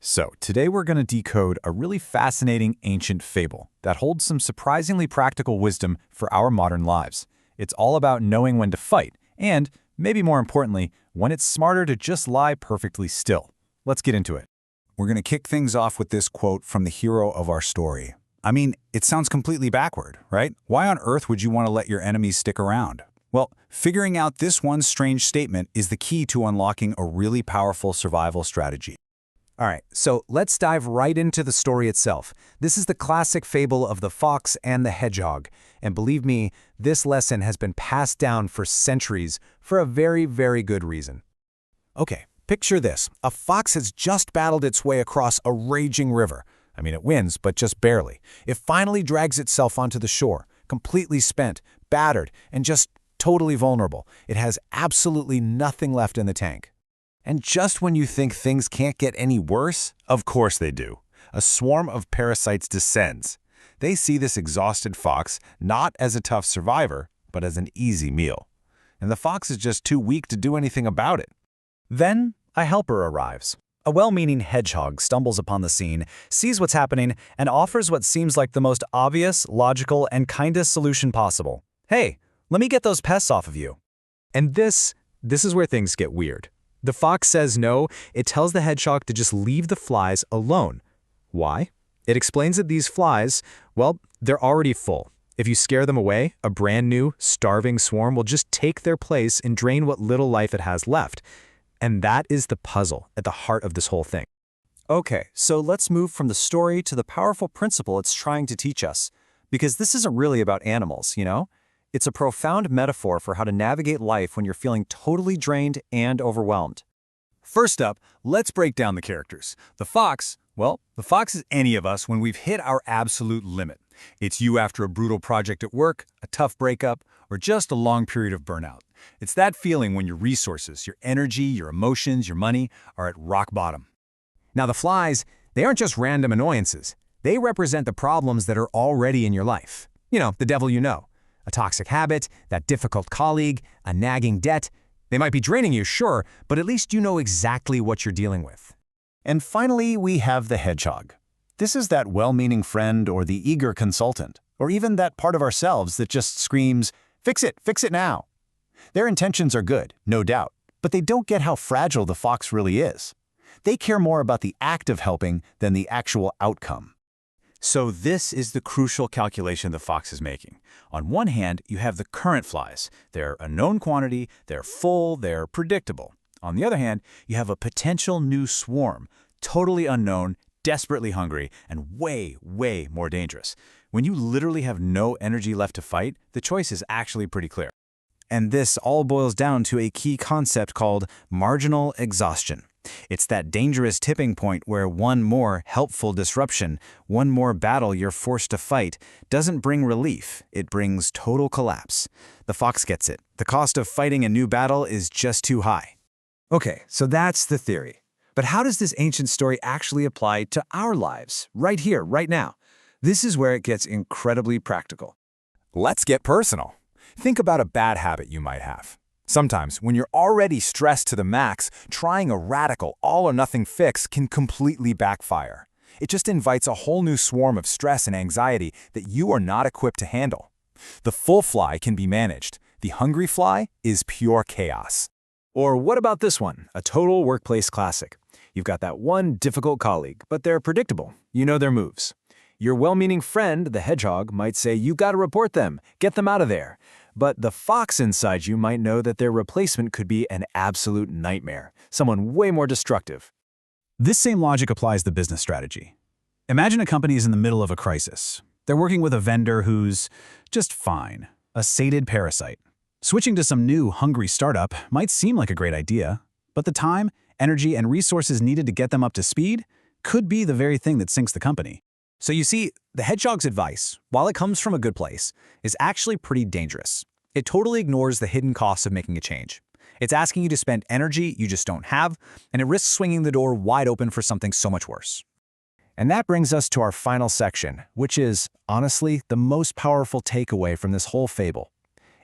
So, today we're going to decode a really fascinating ancient fable that holds some surprisingly practical wisdom for our modern lives. It's all about knowing when to fight, and, maybe more importantly, when it's smarter to just lie perfectly still. Let's get into it. We're going to kick things off with this quote from the hero of our story. I mean, it sounds completely backward, right? Why on earth would you want to let your enemies stick around? Well, figuring out this one strange statement is the key to unlocking a really powerful survival strategy. All right, so let's dive right into the story itself. This is the classic fable of the fox and the hedgehog. And believe me, this lesson has been passed down for centuries for a very, very good reason. Okay, picture this. A fox has just battled its way across a raging river. I mean, it wins, but just barely. It finally drags itself onto the shore, completely spent, battered, and just totally vulnerable. It has absolutely nothing left in the tank. And just when you think things can't get any worse, of course they do. A swarm of parasites descends. They see this exhausted fox not as a tough survivor, but as an easy meal. And the fox is just too weak to do anything about it. Then, a helper arrives. A well-meaning hedgehog stumbles upon the scene, sees what's happening, and offers what seems like the most obvious, logical, and kindest solution possible. Hey, let me get those pests off of you. And this is where things get weird. The fox says no. It tells the hedgehog to just leave the flies alone. Why? It explains that these flies, well, they're already full. If you scare them away, a brand new, starving swarm will just take their place and drain what little life it has left. And that is the puzzle at the heart of this whole thing. Okay, so let's move from the story to the powerful principle it's trying to teach us. Because this isn't really about animals, you know? It's a profound metaphor for how to navigate life when you're feeling totally drained and overwhelmed. First up, let's break down the characters. The fox is any of us when we've hit our absolute limit. It's you after a brutal project at work, a tough breakup, or just a long period of burnout. It's that feeling when your resources, your energy, your emotions, your money are at rock bottom. Now the flies, they aren't just random annoyances. They represent the problems that are already in your life. You know, the devil you know. A toxic habit, that difficult colleague, a nagging debt. They might be draining you, sure, but at least you know exactly what you're dealing with. And finally, we have the hedgehog. This is that well-meaning friend or the eager consultant, or even that part of ourselves that just screams, fix it now. Their intentions are good, no doubt, but they don't get how fragile the fox really is. They care more about the act of helping than the actual outcome. So this is the crucial calculation the fox is making. On one hand, you have the current flies. They're a known quantity, they're full, they're predictable. On the other hand, you have a potential new swarm, totally unknown, desperately hungry, and way, way more dangerous. When you literally have no energy left to fight, the choice is actually pretty clear. And this all boils down to a key concept called marginal exhaustion. It's that dangerous tipping point where one more helpful disruption, one more battle you're forced to fight, doesn't bring relief, it brings total collapse. The fox gets it. The cost of fighting a new battle is just too high. Okay, so that's the theory. But how does this ancient story actually apply to our lives, right here, right now? This is where it gets incredibly practical. Let's get personal. Think about a bad habit you might have. Sometimes, when you're already stressed to the max, trying a radical all-or-nothing fix can completely backfire. It just invites a whole new swarm of stress and anxiety that you are not equipped to handle. The full fly can be managed. The hungry fly is pure chaos. Or what about this one, a total workplace classic? You've got that one difficult colleague, but they're predictable. You know their moves. Your well-meaning friend, the hedgehog, might say you gotta report them, get them out of there. But the fox inside you might know that their replacement could be an absolute nightmare, someone way more destructive. This same logic applies to business strategy. Imagine a company is in the middle of a crisis. They're working with a vendor who's just fine, a sated parasite. Switching to some new, hungry startup might seem like a great idea, but the time, energy, and resources needed to get them up to speed could be the very thing that sinks the company. So you see, the hedgehog's advice, while it comes from a good place, is actually pretty dangerous. It totally ignores the hidden costs of making a change. It's asking you to spend energy you just don't have, and it risks swinging the door wide open for something so much worse. And that brings us to our final section, which is, honestly, the most powerful takeaway from this whole fable.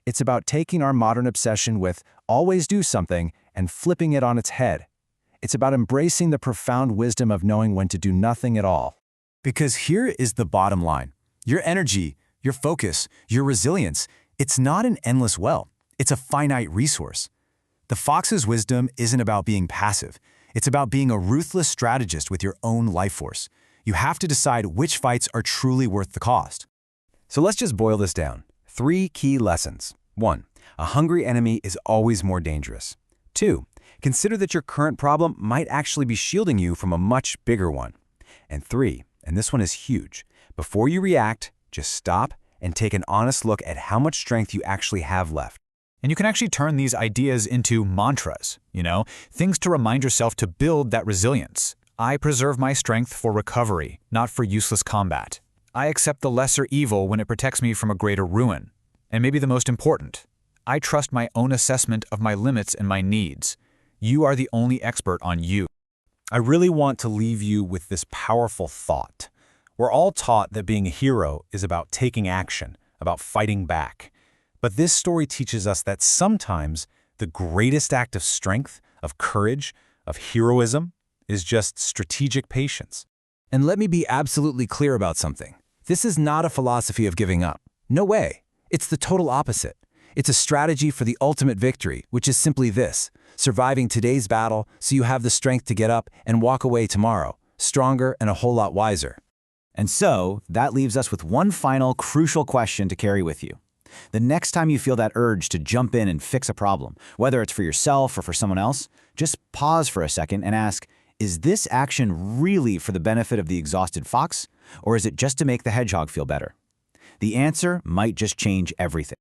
It's about taking our modern obsession with always do something and flipping it on its head. It's about embracing the profound wisdom of knowing when to do nothing at all. Because here is the bottom line. Your energy, your focus, your resilience, it's not an endless well. It's a finite resource. The fox's wisdom isn't about being passive. It's about being a ruthless strategist with your own life force. You have to decide which fights are truly worth the cost. So let's just boil this down. 3 key lessons. 1. A hungry enemy is always more dangerous. 2. Consider that your current problem might actually be shielding you from a much bigger one. And 3, and this one is huge, before you react, just stop and take an honest look at how much strength you actually have left. And you can actually turn these ideas into mantras, things to remind yourself to build that resilience. I preserve my strength for recovery, not for useless combat. I accept the lesser evil when it protects me from a greater ruin. And maybe the most important, I trust my own assessment of my limits and my needs. You are the only expert on you. I really want to leave you with this powerful thought. We're all taught that being a hero is about taking action, about fighting back. But this story teaches us that sometimes the greatest act of strength, of courage, of heroism is just strategic patience. And let me be absolutely clear about something. This is not a philosophy of giving up. No way. It's the total opposite. It's a strategy for the ultimate victory, which is simply this: surviving today's battle so you have the strength to get up and walk away tomorrow, stronger and a whole lot wiser. And so, that leaves us with one final crucial question to carry with you. The next time you feel that urge to jump in and fix a problem, whether it's for yourself or for someone else, just pause for a second and ask, is this action really for the benefit of the exhausted fox, or is it just to make the hedgehog feel better? The answer might just change everything.